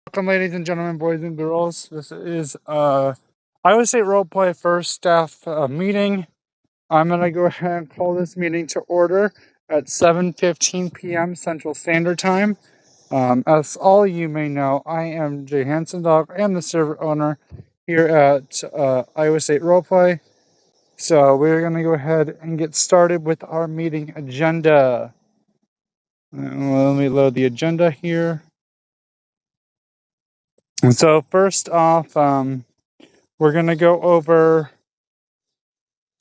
Welcome, ladies and gentlemen, boys and girls. This is Iowa State Roleplay First Staff meeting. I'm gonna go ahead and call this meeting to order at 7:15 p.m. Central Standard Time. As all of you may know, I am Jay Hansen Dog. I am the server owner here at Iowa State Roleplay. So we're gonna go ahead and get started with our meeting agenda. Let me load the agenda here. And so first off, we're going to go over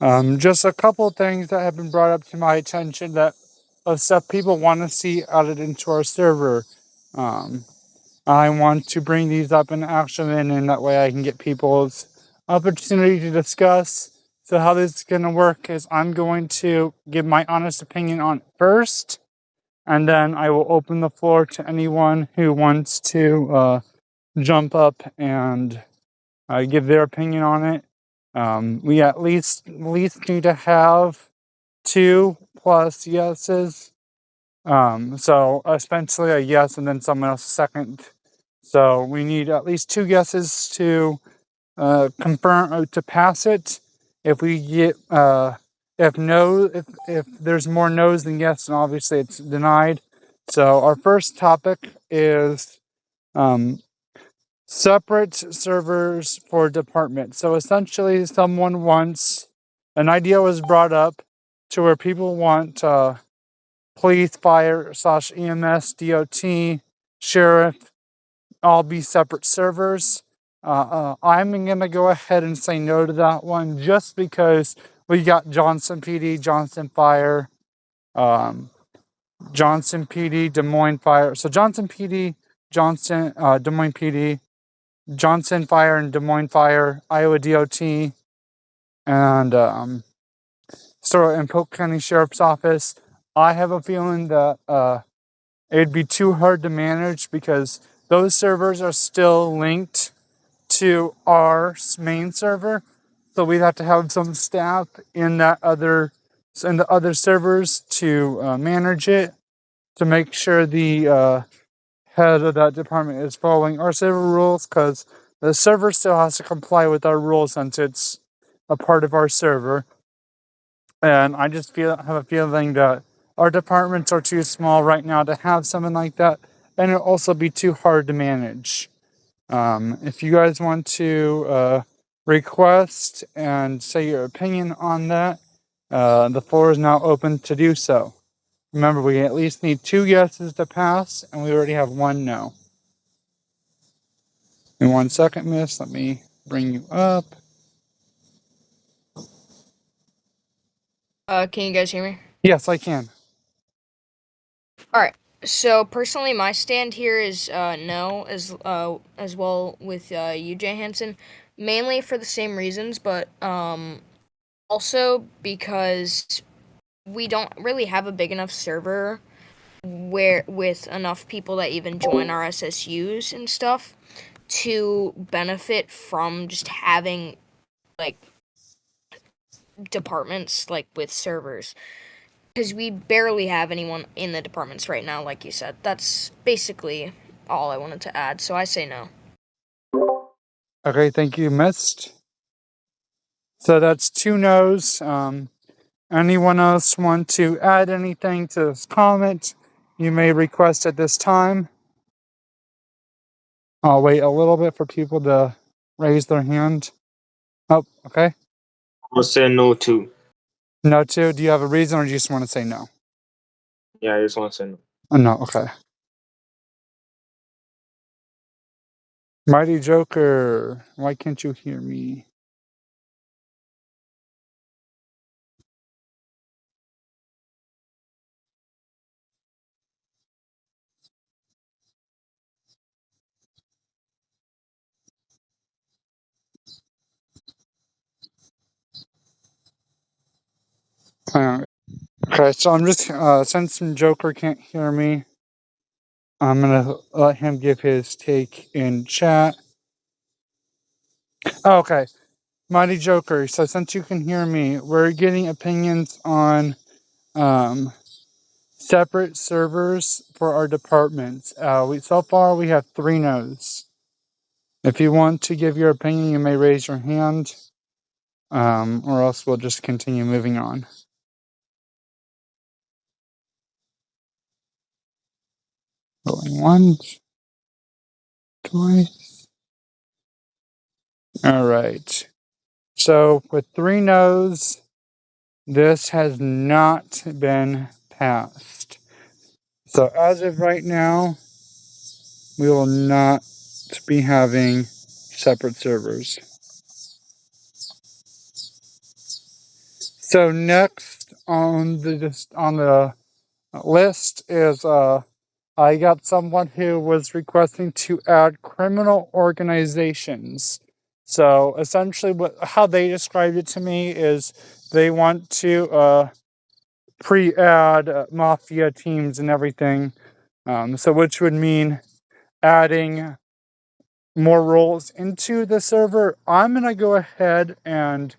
just a couple things that have been brought up to my attention that of stuff people want to see added into our server. Um, I want to bring these up in action, and that way I can get people's opportunity to discuss. So how this is going to work is I'm going to give my honest opinion on it first, and then I will open the floor to anyone who wants to jump up and give their opinion on it. We at least need to have 2 plus yeses. So essentially a yes and then someone else a second. So we need at least 2 yeses to confirm to pass it. If we get if there's more no's than yes, then obviously it's denied. So our first topic is separate servers for departments. So essentially, an idea was brought up to where people want police, fire / EMS, DOT, sheriff, all be separate servers. I'm going to go ahead and say no to that one just because we got Johnson PD, Johnson Fire, Johnson PD, Des Moines Fire. So Johnson PD, Des Moines PD, Johnson Fire and Des Moines Fire, Iowa DOT, and Polk County Sheriff's Office. I have a feeling that it'd be too hard to manage because those servers are still linked to our main server, so we'd have to have some staff in the other servers to manage it, to make sure the head of that department is following our server rules, because the server still has to comply with our rules since it's a part of our server. And I just have a feeling that our departments are too small right now to have something like that, and it'll also be too hard to manage. If you guys want to request and say your opinion on that, the floor is now open to do so. Remember, we at least need 2 yeses to pass, and we already have 1 no. In 1 second, miss, let me bring you up. Can you guys hear me? Yes, I can. Alright, so personally my stand here is no, as well with you, Jay Hansen, mainly for the same reasons, but also because we don't really have a big enough server where with enough people that even join our SSUs and stuff to benefit from just having like departments like with servers. Because we barely have anyone in the departments right now, like you said. That's basically all I wanted to add, so I say no. Okay, thank you, Mist. So that's 2 no's. Anyone else want to add anything to this comment? You may request at this time. I'll wait a little bit for people to raise their hand. Oh, okay. I'll say no too. No too. Do you have a reason, or do you just want to say no? Yeah, I just want to say no. No, okay. Mighty Joker, why can't you hear me? Okay, so I'm just, since Joker can't hear me, I'm gonna let him give his take in chat. Oh, okay. Mighty Joker, so since you can hear me, we're getting opinions on separate servers for our departments. So far we have 3 no's. If you want to give your opinion, you may raise your hand, or else we'll just continue moving on. Going once, twice. All right. So with 3 no's, this has not been passed. So as of right now, we will not be having separate servers. So next on the list is I got someone who was requesting to add criminal organizations. So essentially, how they described it to me is they want to pre-add mafia teams and everything. So which would mean adding more roles into the server. I'm gonna go ahead and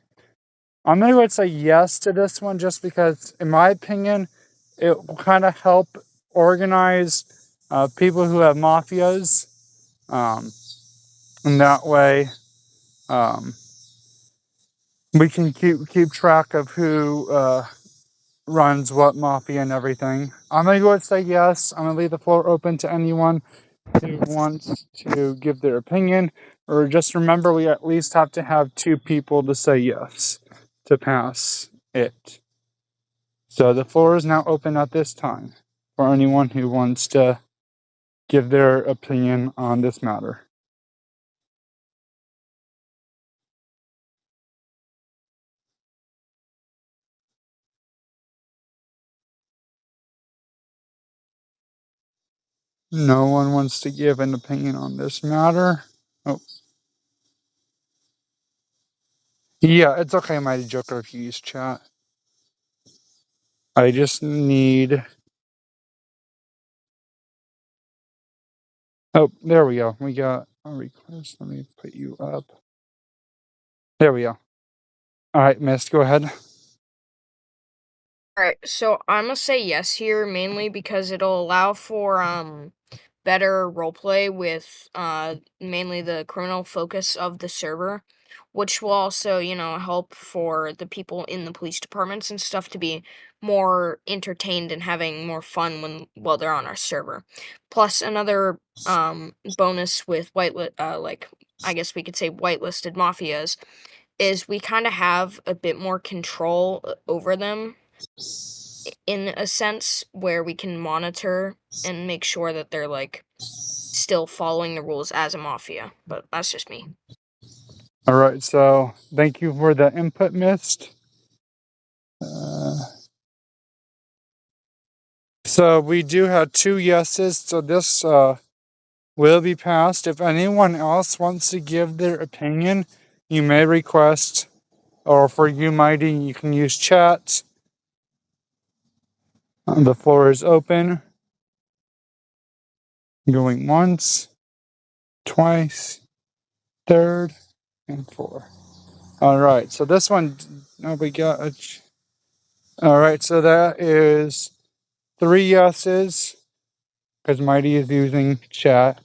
say yes to this one, just because, in my opinion, it will kind of help organize people who have mafias, and that way we can keep track of who runs what mafia and everything. I'm gonna go ahead and say yes. I'm gonna leave the floor open to anyone who wants to give their opinion, or just remember we at least have to have 2 people to say yes to pass it. So the floor is now open at this time for anyone who wants to give their opinion on this matter. No one wants to give an opinion on this matter. Oh. Yeah, it's okay, Mighty Joker, if you use chat. I just need... Oh, there we go. We got a request. Let me put you up. There we go. All right, Mist, go ahead. Alright, so I'm gonna say yes here, mainly because it'll allow for better roleplay with mainly the criminal focus of the server, which will also, help for the people in the police departments and stuff to be more entertained and having more fun while they're on our server. Plus another bonus with like I guess we could say whitelisted mafias is we kind of have a bit more control over them in a sense where we can monitor and make sure that they're like still following the rules as a mafia, but that's just me. All right, so thank you for the input, Mist. So we do have 2 yeses, so this will be passed. If anyone else wants to give their opinion, you may request, or for you, Mighty, you can use chat. The floor is open. Going once, twice, third, and 4. All right, so this one, nobody got a... All right, so that is 3 yeses, because Mighty is using chat.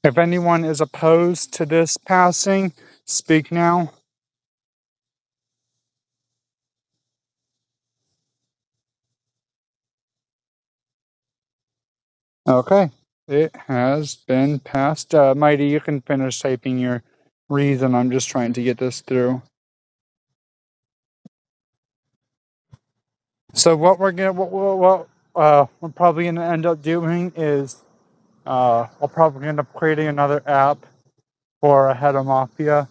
If anyone is opposed to this passing, speak now. Okay, it has been passed. Mighty, you can finish typing your reason. I'm just trying to get this through. So what we're probably gonna end up doing is we're probably end up creating another app for a head of mafia,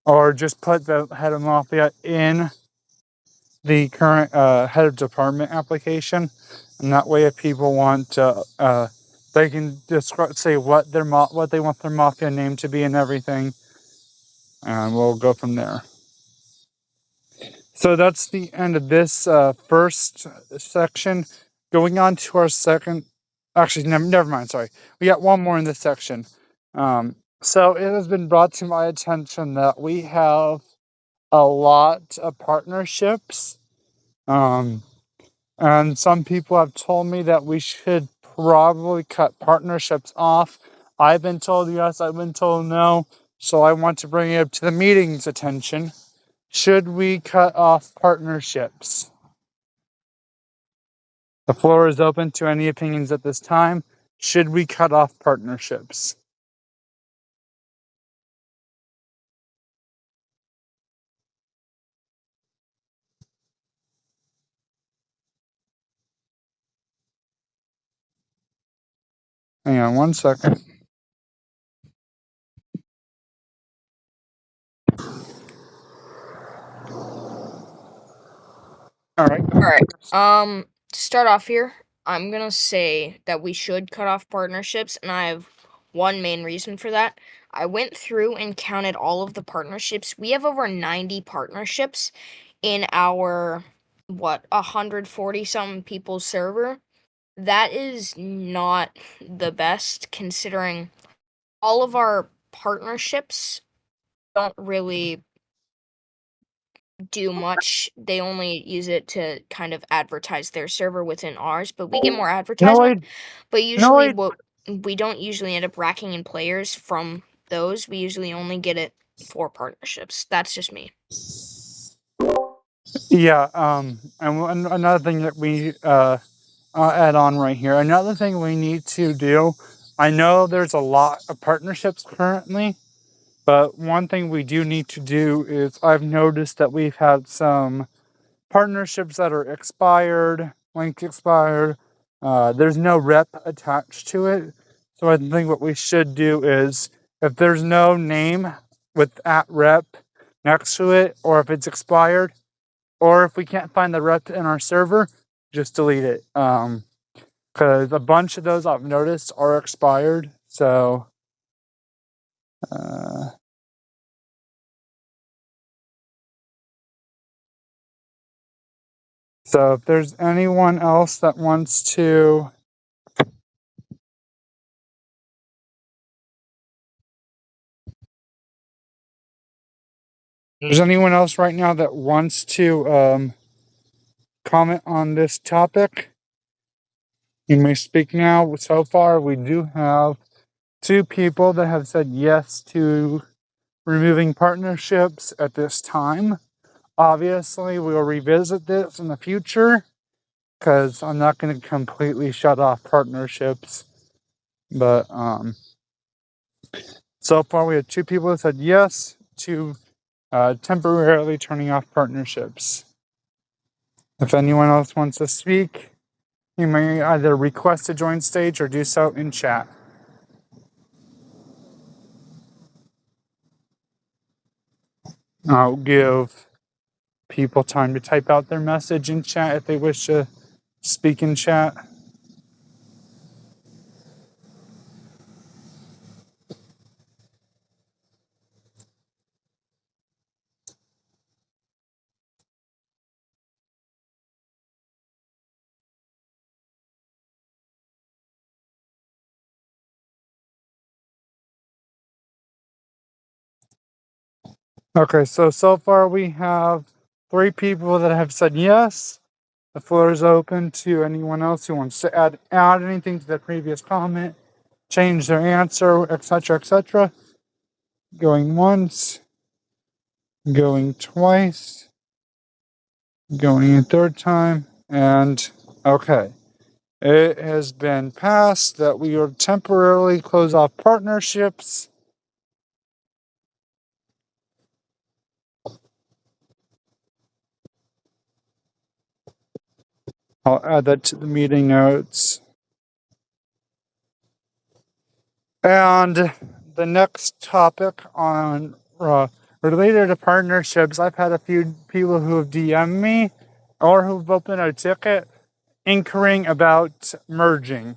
or just put the head of mafia in the current head of department application, and that way, if people want to, they can say what they want their mafia name to be and everything, and we'll go from there. So that's the end of this first section. Going on to our second. Actually, never mind. Sorry, we got one more in this section. So it has been brought to my attention that we have a lot of partnerships. And some people have told me that we should probably cut partnerships off. I've been told yes, I've been told no. So I want to bring it up to the meeting's attention. Should we cut off partnerships? The floor is open to any opinions at this time. Should we cut off partnerships? Hang on one second. All right. All right. To start off here, I'm gonna say that we should cut off partnerships, and I have one main reason for that. I went through and counted all of the partnerships. We have over 90 partnerships in our 140 something people server. That is not the best considering all of our partnerships don't really do much. They only use it to kind of advertise their server within ours, but we get more advertisement. But usually we don't usually end up racking in players from those. We usually only get it for partnerships. That's just me. Yeah, and another thing that we add on right here. Another thing we need to do. I know there's a lot of partnerships currently, but one thing we do need to do is I've noticed that we've had some partnerships that are expired, link expired. There's no rep attached to it. So I think what we should do is if there's no name with @rep next to it, or if it's expired, or if we can't find the rep in our server, just delete it. Because a bunch of those I've noticed are expired. So so if there's anyone else that wants to there's anyone else right now that wants to comment on this topic, you may speak now. So far, we do have 2 people that have said yes to removing partnerships at this time. Obviously, we'll revisit this in the future because I'm not going to completely shut off partnerships. But so far, we have 2 people that said yes to temporarily turning off partnerships. If anyone else wants to speak, you may either request to join stage or do so in chat. I'll give people time to type out their message in chat if they wish to speak in chat. Okay, so far we have 3 people that have said yes. The floor is open to anyone else who wants to add anything to their previous comment, change their answer, etc., etc. Going once, going twice, going a third time, and okay. It has been passed that we will temporarily close off partnerships. I'll add that to the meeting notes. And the next topic on related to partnerships, I've had a few people who have DM'd me or who've opened a ticket inquiring about merging.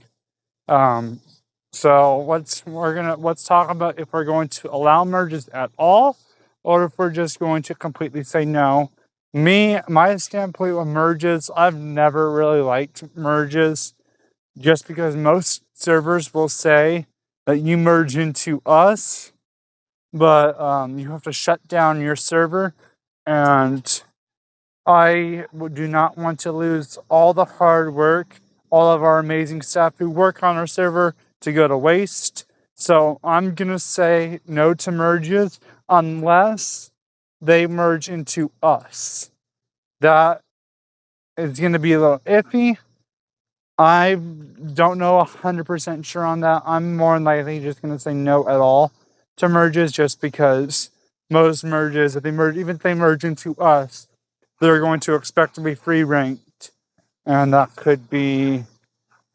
So let's talk about if we're going to allow merges at all, or if we're just going to completely say no. My standpoint with merges, I've never really liked merges, just because most servers will say that you merge into us, but you have to shut down your server, and I do not want to lose all the hard work, all of our amazing staff who work on our server to go to waste. So I'm going to say no to merges unless they merge into us. That is going to be a little iffy. I don't know 100% sure on that. I'm more than likely just going to say no at all to merges just because most merges, if they merge, even if they merge into us, they're going to expect to be free ranked, and that could be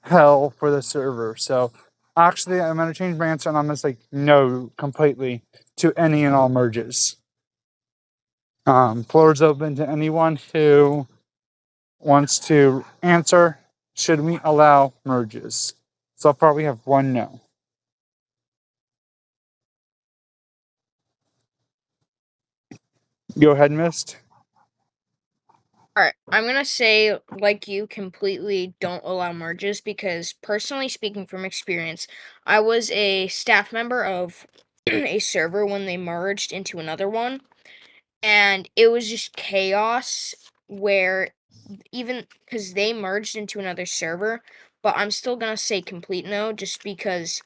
hell for the server. So actually, I'm going to change my answer and I'm going to say no completely to any and all merges. Floor is open to anyone who wants to answer. Should we allow merges? So far, we have one no. Go ahead, Mist. Alright, I'm gonna say, like you, completely don't allow merges because, personally speaking from experience, I was a staff member of a server when they merged into another one, and it was just chaos where even because they merged into another server, but I'm still gonna say complete no just because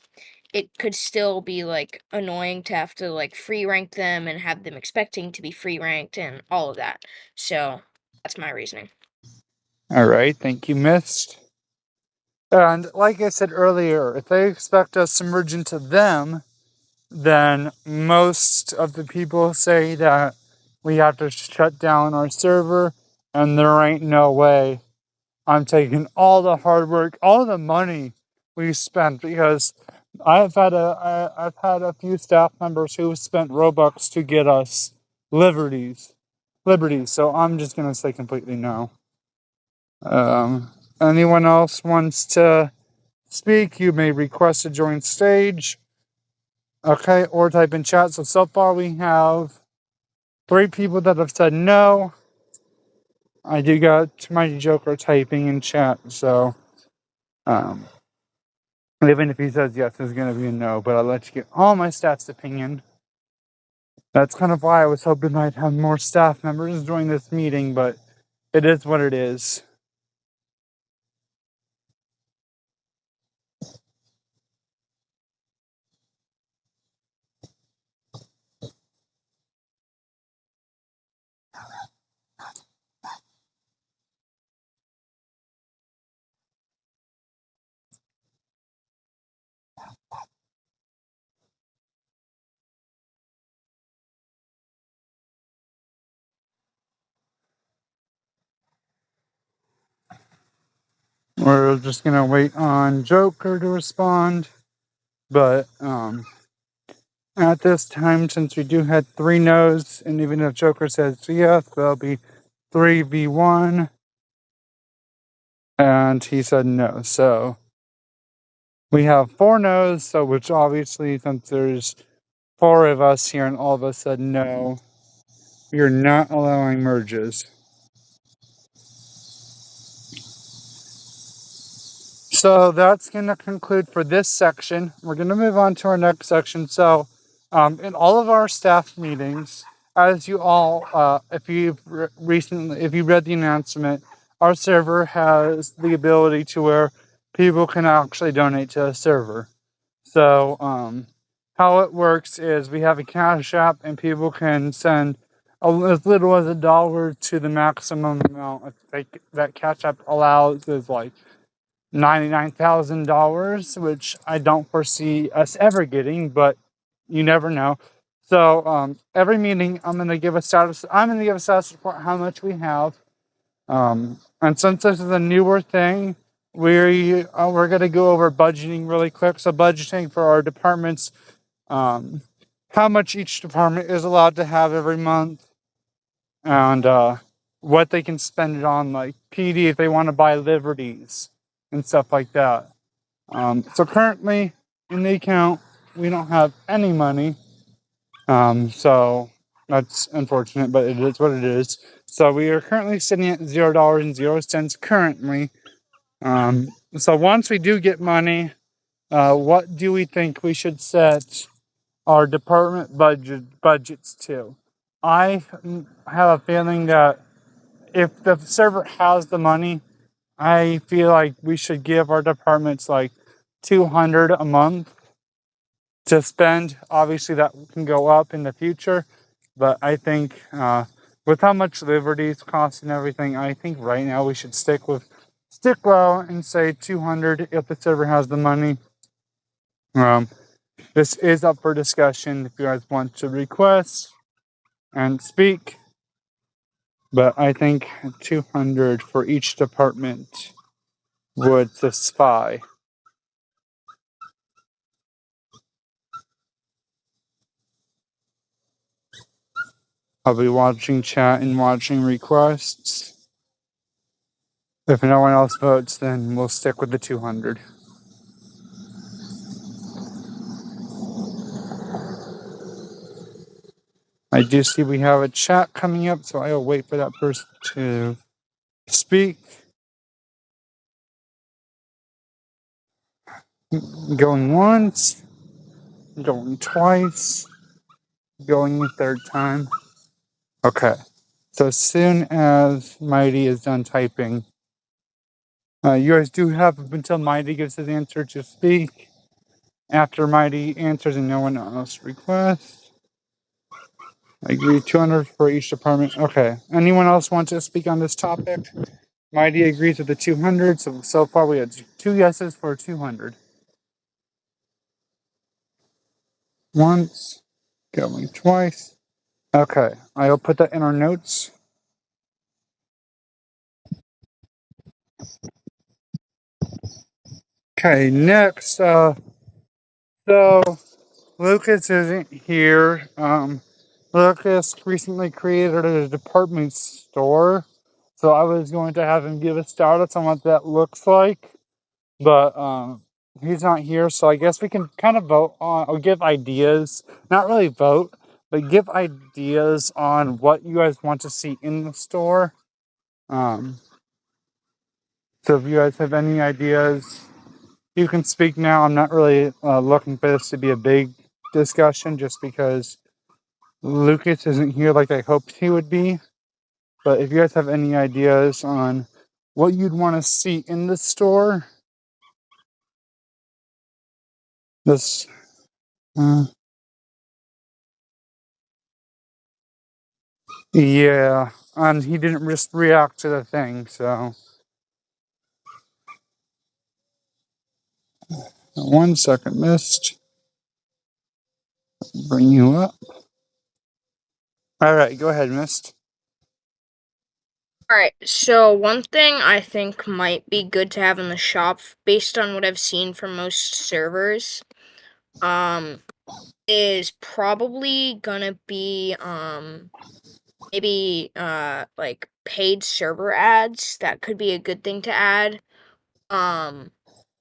it could still be like annoying to have to like free rank them and have them expecting to be free ranked and all of that. So that's my reasoning. All right, thank you, Mist. And like I said earlier, if they expect us to merge into them, then most of the people say that we have to shut down our server, and there ain't no way I'm taking all the hard work, all the money we spent, because I've had a few staff members who spent Robux to get us liberties. So I'm just gonna say completely no. Anyone else wants to speak? You may request to join stage. Okay, or type in chat. So far we have 3 people that have said no. I do got my Joker typing in chat, so even if he says yes, it's gonna be a no, but I'll let you get all my staff's opinion. That's kind of why I was hoping I'd have more staff members join this meeting, but it is what it is. We're just gonna wait on Joker to respond, but at this time, since we do have 3 no's, and even if Joker says yes, there'll be 3v1, and he said no. So we have 4 no's, so which obviously, since there's 4 of us here and all of us said no, we are not allowing merges. So that's going to conclude for this section. We're going to move on to our next section. So, in all of our staff meetings, as you all, if you've if you read the announcement, our server has the ability to where people can actually donate to a server. So, how it works is we have a cash app, and people can send as little as $1 to the maximum amount that cash app allows is like $99,000, which I don't foresee us ever getting, but you never know. So every meeting, I'm gonna give a status report how much we have. And since this is a newer thing, we're gonna go over budgeting really quick. So budgeting for our departments, how much each department is allowed to have every month, and what they can spend it on, like PD if they want to buy liberties and stuff like that. So currently in the account, we don't have any money. So that's unfortunate, but it is what it is. So we are currently sitting at $0.00 currently. So once we do get money, what do we think we should set our department budgets to? I have a feeling that if the server has the money, I feel like we should give our departments like 200 a month to spend. Obviously, that can go up in the future, but I think with how much Liberties cost and everything, I think right now we should stick low and say 200 if the server has the money. Um, this is up for discussion if you guys want to request and speak, but I think 200 for each department would suffice. I'll be watching chat and watching requests. If no one else votes, then we'll stick with the 200. I do see we have a chat coming up, so I'll wait for that person to speak. Going once, going twice, going a third time. Okay. So as soon as Mighty is done typing, you guys do have until Mighty gives his answer to speak. After Mighty answers and no one else requests, I agree 200 for each department. Okay. Anyone else want to speak on this topic? Mighty agrees with the 200, so far we had 2 yeses for 200. Once, going twice. Okay, I'll put that in our notes. Okay, next, so Lucas isn't here. Lucas recently created a department store, so I was going to have him give a status on what that looks like, but he's not here, so I guess we can kind of vote on or give ideas. Not really vote, but give ideas on what you guys want to see in the store. So if you guys have any ideas, you can speak now. I'm not really looking for this to be a big discussion just because Lucas isn't here like I hoped he would be. But if you guys have any ideas on what you'd want to see in the store, this. Yeah, and he didn't just react to the thing, so. 1 second, Mist. Bring you up. Alright, go ahead, Mist. Alright, so one thing I think might be good to have in the shop, based on what I've seen from most servers, is probably gonna be, maybe, like, paid server ads. That could be a good thing to add,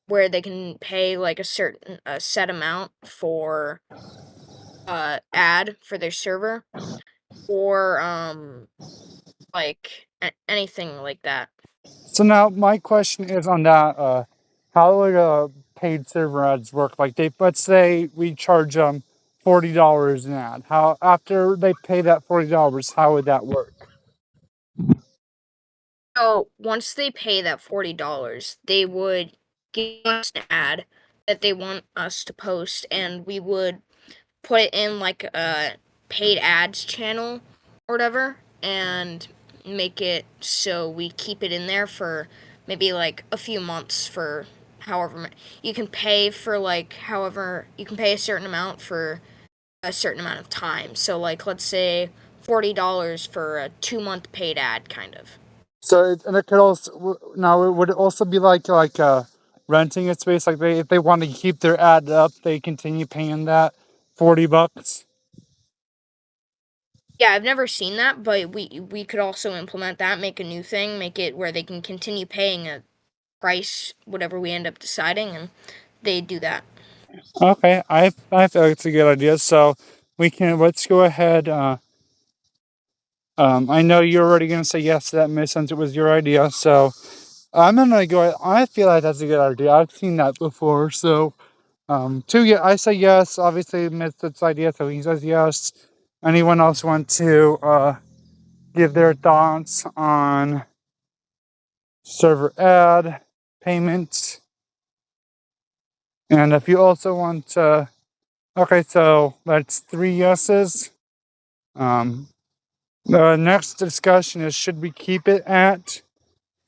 where they can pay, like, a set amount for, ad for their server, or, like, anything like that. So now my question is on that, how would paid server ads work? Like let's say we charge them $40 an ad. How after they pay that $40, how would that work? So once they pay that $40, they would give us an ad that they want us to post, and we would put it in like a paid ads channel or whatever, and make it so we keep it in there for maybe like a few months for however you can pay for like however you can pay a certain amount for a certain amount of time. So like let's say $40 for a 2-month paid ad kind of. So and it could also now it would also be like renting a space. Like if they want to keep their ad up, they continue paying that $40. Yeah, I've never seen that, but we could also implement that, make a new thing, make it where they can continue paying a price, whatever we end up deciding, and they do that. Okay, I feel like it's a good idea. So let's go ahead. I know you're already gonna say yes to that, Miss, since it was your idea. So I'm gonna go. I feel like that's a good idea. I've seen that before. So I say yes. Obviously, Miss, it's idea, so he says yes. Anyone else want to give their thoughts on server ad payment? And if you also want to, okay, so that's 3 yeses. The next discussion is, should we keep it at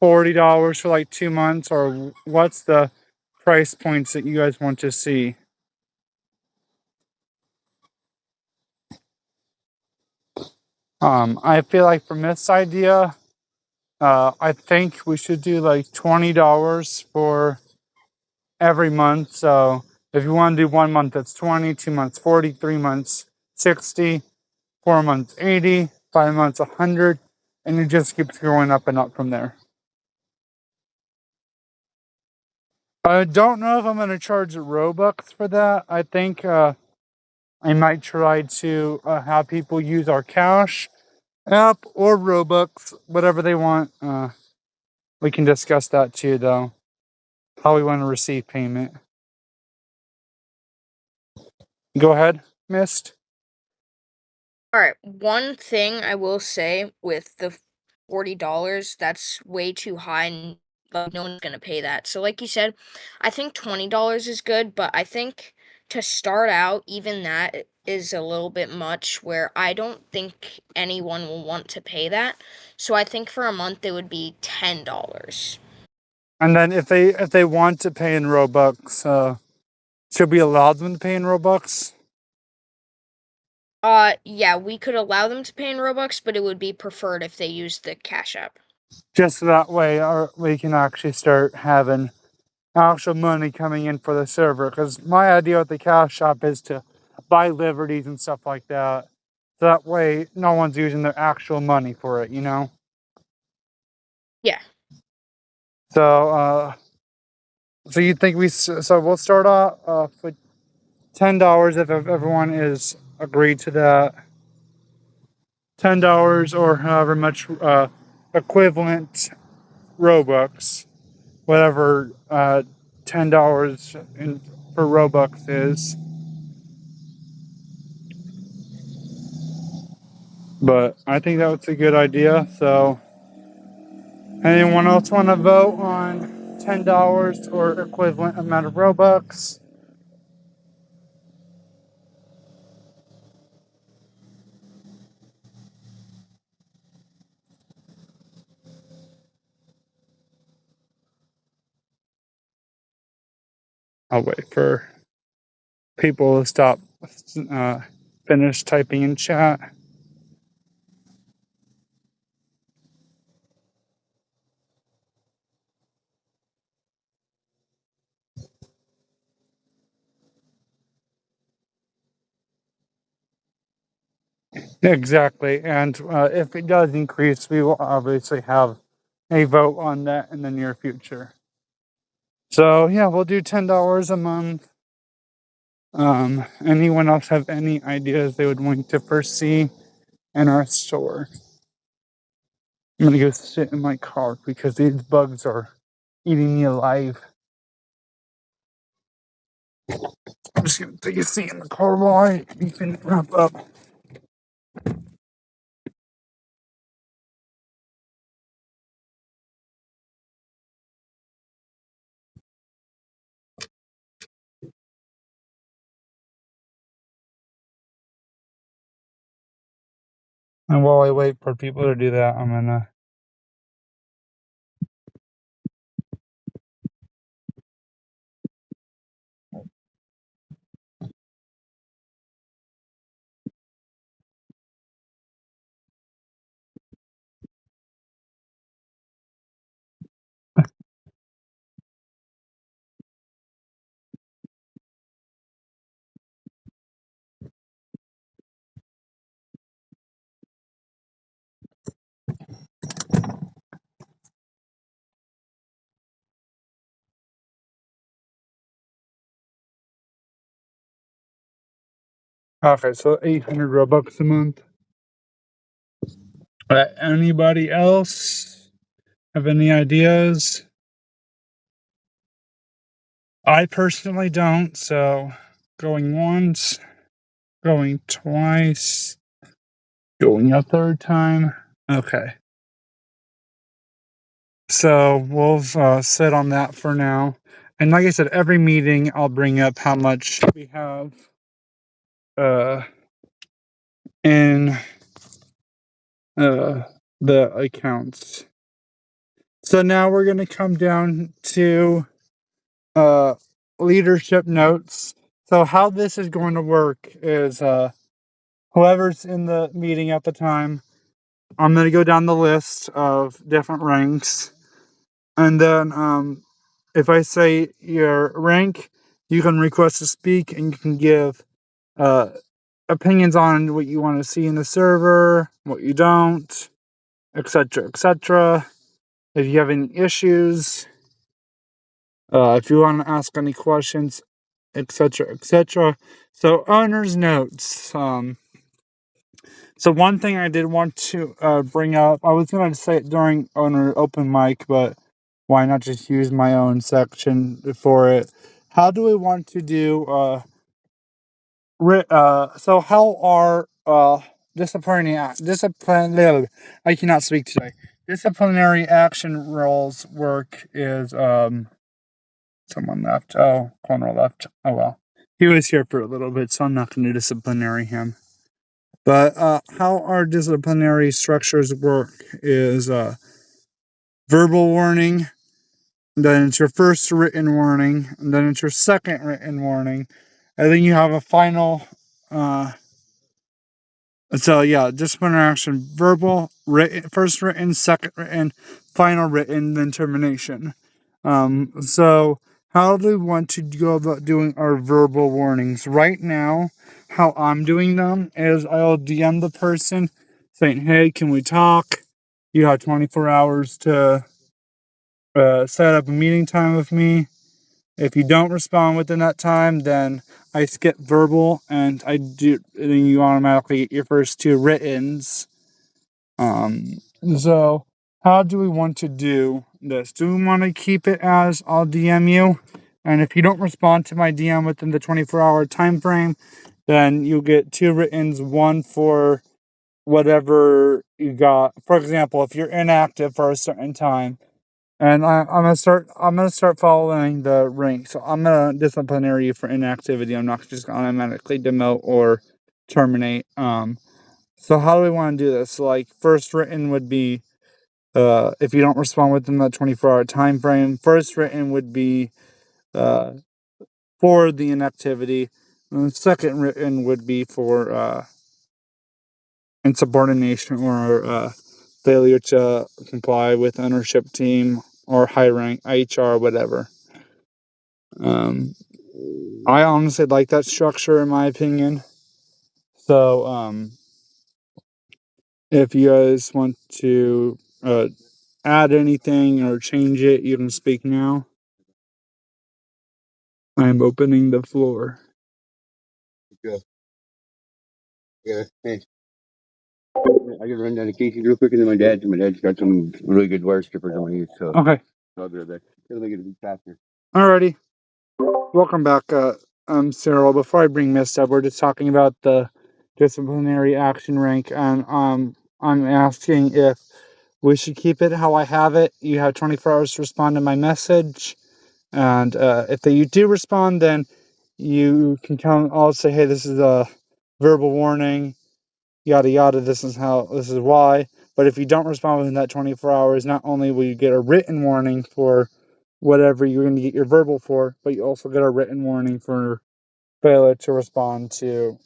$40 for like 2 months, or what's the price points that you guys want to see? I feel like from this idea, I think we should do like $20 for every month. So if you want to do 1 month, that's 20, 2 months, 40, 3 months, 60, 4 months, 80, 5 months, 100, and it just keeps going up and up from there. I don't know if I'm going to charge Robux for that. I think I might try to have people use our cash app or Robux, whatever they want. We can discuss that too, though, how we want to receive payment. Go ahead, Mist. All right, one thing I will say with the $40, that's way too high, and like no one's gonna pay that. So, like you said, I think $20 is good, but I think to start out, even that is a little bit much. Where I don't think anyone will want to pay that. So I think for a month it would be $10. And then if they want to pay in Robux, should we allow them to pay in Robux? Yeah, we could allow them to pay in Robux, but it would be preferred if they used the Cash App. Just so that way we can actually start having actual money coming in for the server. Because my idea with the cash app is to buy liberties and stuff like that. So that way no one's using their actual money for it, you know? Yeah. So you think so we'll start off with $10 if everyone is agreed to that. $10 or however much equivalent Robux, whatever $10 for Robux is. But I think that was a good idea. So, anyone else want to vote on $10 or equivalent amount of Robux? I'll wait for people to stop, finish typing in chat. Exactly. And if it does increase, we will obviously have a vote on that in the near future. So, yeah, we'll do $10 a month. Anyone else have any ideas they would want to foresee in our store? I'm gonna go sit in my car because these bugs are eating me alive. I'm just gonna take a seat in the car while I can wrap up. And while I wait for people to do that, I'm gonna. Okay, so 800 Robux a month. Anybody else have any ideas? I personally don't, so going once, going twice. Going a third time. Okay. So we'll sit on that for now. And like I said, every meeting I'll bring up how much we have uh, in the accounts. So now we're going to come down to uh, leadership notes. So how this is going to work is whoever's in the meeting at the time, I'm going to go down the list of different ranks. And then if I say your rank, you can request to speak and you can give uh, opinions on what you want to see in the server, what you don't, etc., etc. If you have any issues, if you want to ask any questions, etc., etc. So owner's notes. So one thing I did want to bring up, I was going to say it during owner open mic, but why not just use my own section for it? How do we want to do? So how are discipline? I cannot speak today. Disciplinary action roles work is someone left. Oh, corner left. Oh well, he was here for a little bit, so I'm not going to disciplinary him. But how our disciplinary structures work is verbal warning, then it's your first written warning, and then it's your second written warning, and then you have a final. So yeah, disciplinary action: verbal, written, first written, second written, final written, then termination. So how do we want to go about doing our verbal warnings? Right now, how I'm doing them is I'll DM the person saying, "Hey, can we talk? You have 24 hours to set up a meeting time with me. If you don't respond within that time, then I skip verbal and I do. And then you automatically get your first two writtens." Um, so how do we want to do this? Do we want to keep it as I'll DM you? And if you don't respond to my DM within the 24-hour time frame, then you'll get two writtens, one for whatever you got. For example, if you're inactive for a certain time, and I'm gonna start following the rank. So I'm gonna disciplinary you for inactivity. I'm not just gonna automatically demote or terminate. So how do we want to do this? So like first written would be if you don't respond within that 24-hour time frame. First written would be uh for the inactivity. And the second written would be for insubordination or failure to comply with ownership team or high rank HR, whatever. Um, I honestly like that structure in my opinion. So if you guys want to add anything or change it, you can speak now. I'm opening the floor. Good. Yeah, thanks. I gotta run down to Casey real quick, and then my dad's got some really good wire strippers I want to use, so Okay. I'll be right back. It'll make it a bit faster. Alrighty. Welcome back, Cyril. Before I bring Mist up, we're just talking about the disciplinary action rank, and I'm asking if we should keep it how I have it. You have 24 hours to respond to my message, and if you do respond, then you can come. I'll say, hey, this is a verbal warning, yada yada. This is how. This is why. But if you don't respond within that 24 hours, not only will you get a written warning for whatever you're going to get your verbal for, but you also get a written warning for failure to respond to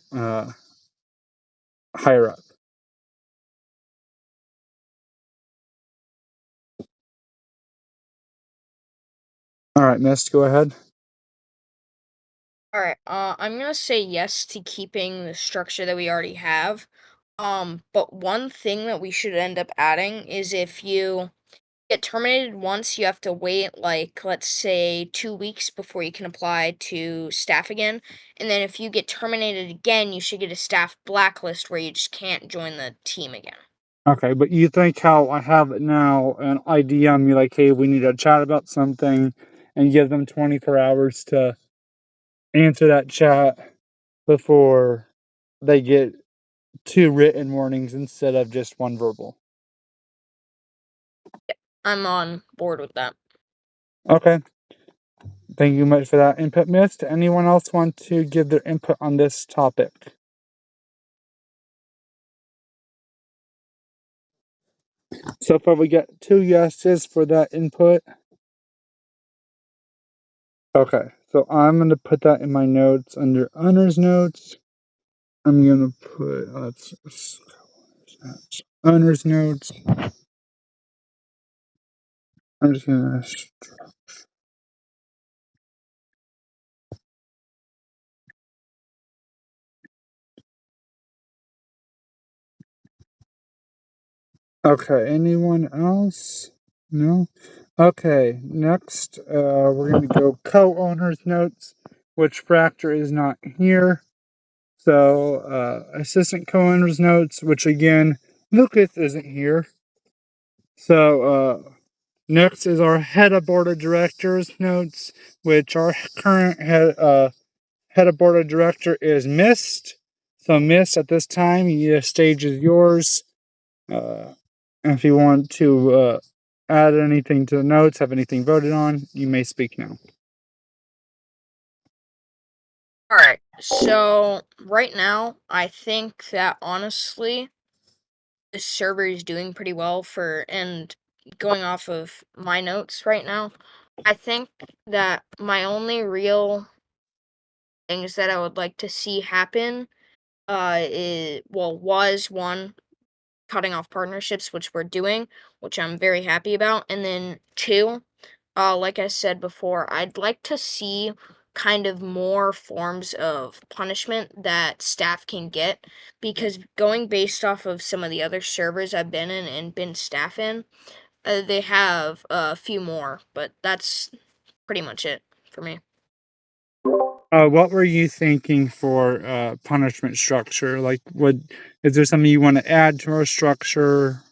higher up. All right, Mist, go ahead. All right. I'm gonna say yes to keeping the structure that we already have. But one thing that we should end up adding is if you get terminated once, you have to wait, like, let's say 2 weeks before you can apply to staff again. And then if you get terminated again, you should get a staff blacklist where you just can't join the team again. Okay, but you think how I have it now, and I DM you like, hey, we need to chat about something, and give them 24 hours to answer that chat before they get 2 written warnings instead of just 1 verbal. I'm on board with that. Okay. Thank you much for that input, Miss. Does anyone else want to give their input on this topic? So far, we got 2 yeses for that input. Okay, so I'm going to put that in my notes under owner's notes. I'm going to put owner's notes. I'm just going to. Okay, anyone else? No? Okay, next, we're going to go co-owner's notes, which Fractor is not here. So, assistant co-owner's notes, which again, Lucas isn't here. So, next is our head of board of directors notes, which our current head of board of director is Mist. So, Mist, at this time, the stage is yours. If you want to add anything to the notes, have anything voted on, you may speak now. Alright, so right now, I think that honestly, the server is doing pretty well and going off of my notes right now, I think that my only real things that I would like to see happen, was one, cutting off partnerships, which we're doing, which I'm very happy about, and then two, like I said before, I'd like to see kind of more forms of punishment that staff can get, because going based off of some of the other servers I've been in and been staff in, they have a few more, but that's pretty much it for me. What were you thinking for punishment structure? Like, is there something you want to add to our structure?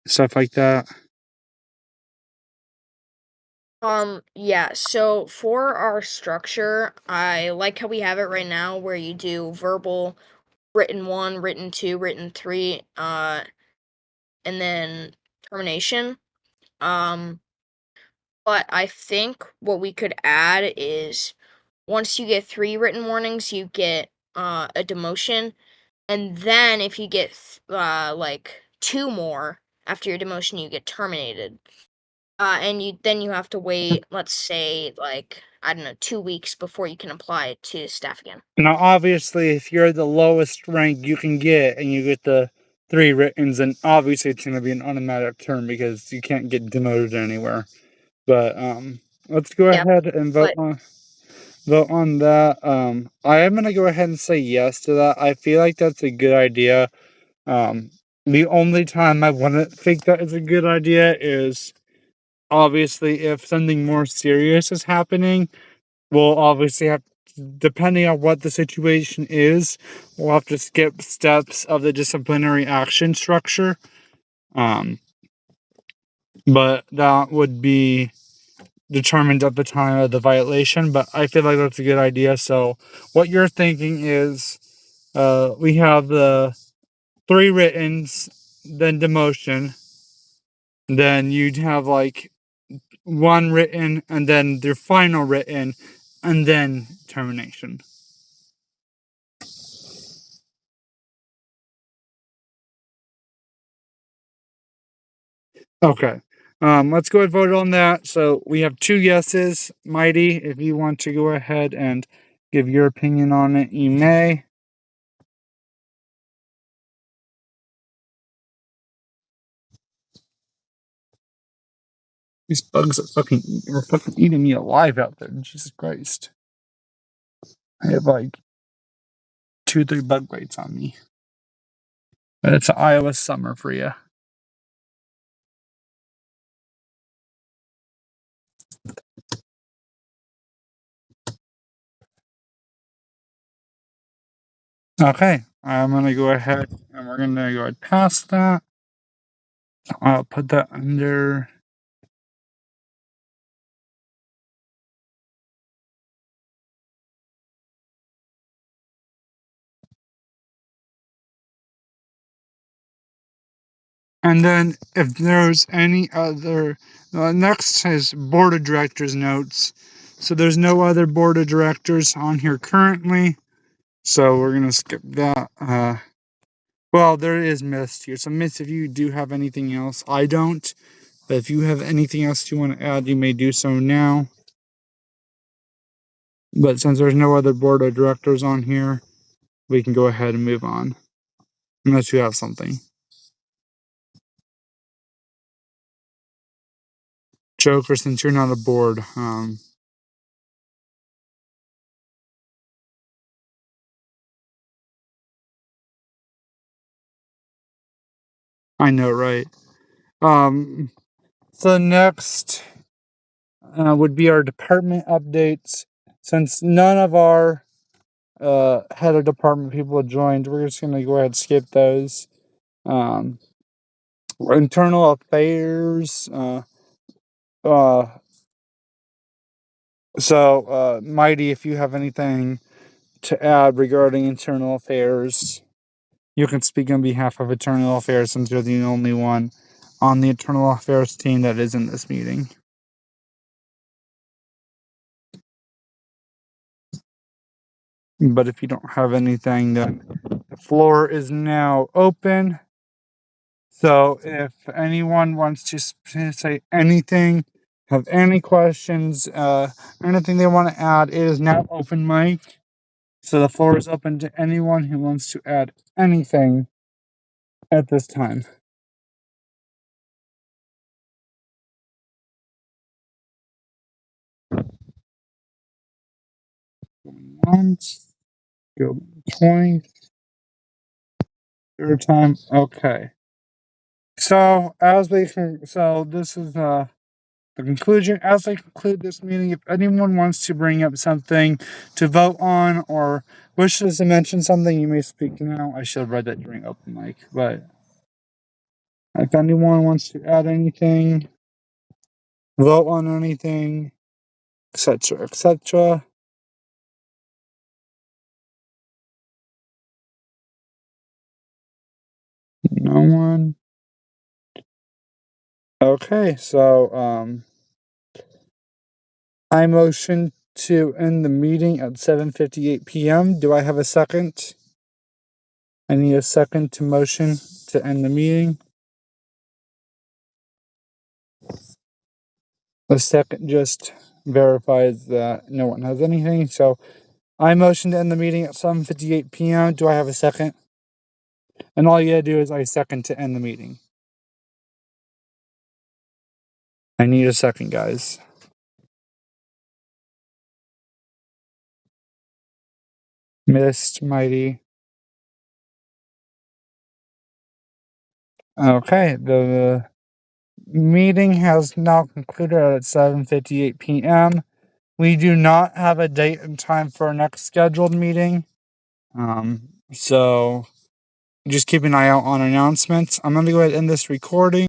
Stuff like that. Yeah, so for our structure, I like how we have it right now where you do verbal, written 1, written 2, written 3, and then termination. Um, but I think what we could add is once you get 3 written warnings, you get a demotion, and then if you get like 2 more after your demotion, you get terminated. And you have to wait, let's say, like, I don't know, 2 weeks before you can apply it to staff again. Now, obviously, if you're the lowest rank you can get and you get the 3 writtens, then obviously it's going to be an automatic term because you can't get demoted anywhere. But let's go Yeah, ahead and but vote on that. I am going to go ahead and say yes to that. I feel like that's a good idea. The only time I wouldn't think that is a good idea is obviously if something more serious is happening. We'll obviously have, depending on what the situation is, we'll have to skip steps of the disciplinary action structure. Um, but that would be determined at the time of the violation. But I feel like that's a good idea. So what you're thinking is, we have the 3 writtens, then demotion, then you'd have like 1 written, and then their final written, and then termination. Okay. Let's go ahead and vote on that. So we have 2 yeses. Mighty, if you want to go ahead and give your opinion on it, you may. These bugs are fucking eating me alive out there. Jesus Christ. I have like 2, 3 bug bites on me. But it's Iowa summer for you. Okay. I'm gonna go ahead and we're gonna go ahead past that. I'll put that under. And then if there's any other, next is board of directors notes. So there's no other board of directors on here currently. So we're going to skip that. Well, there is Mist here. So Mist, if you do have anything else, I don't. But if you have anything else you want to add, you may do so now. But since there's no other board of directors on here, we can go ahead and move on. Unless you have something. Joker, since you're not a board, I know, right? So next would be our department updates. Since none of our head of department people joined, we're just going to go ahead and skip those. Internal affairs. So, Mighty, if you have anything to add regarding internal affairs, you can speak on behalf of internal affairs since you're the only one on the internal affairs team that is in this meeting. But if you don't have anything, then the floor is now open. So if anyone wants to say anything, have any questions, anything they want to add, it is now open mic. So the floor is open to anyone who wants to add anything at this time. Going once, go twice, third time. Okay. So this is the conclusion. As I conclude this meeting, if anyone wants to bring up something to vote on or wishes to mention something, you may speak now. I should have read that during open mic, but if anyone wants to add anything, vote on anything, etc., etc. No one. Okay, so I motion to end the meeting at 7:58 p.m. Do I have a second? I need a second to motion to end the meeting. The second just verifies that no one has anything. So I motion to end the meeting at 7:58 p.m. Do I have a second? And all you gotta do is I second to end the meeting. I need a second, guys. Missed, Mighty. Okay, the meeting has now concluded at 7:58 p.m. We do not have a date and time for our next scheduled meeting. So just keep an eye out on announcements. I'm going to go ahead and end this recording.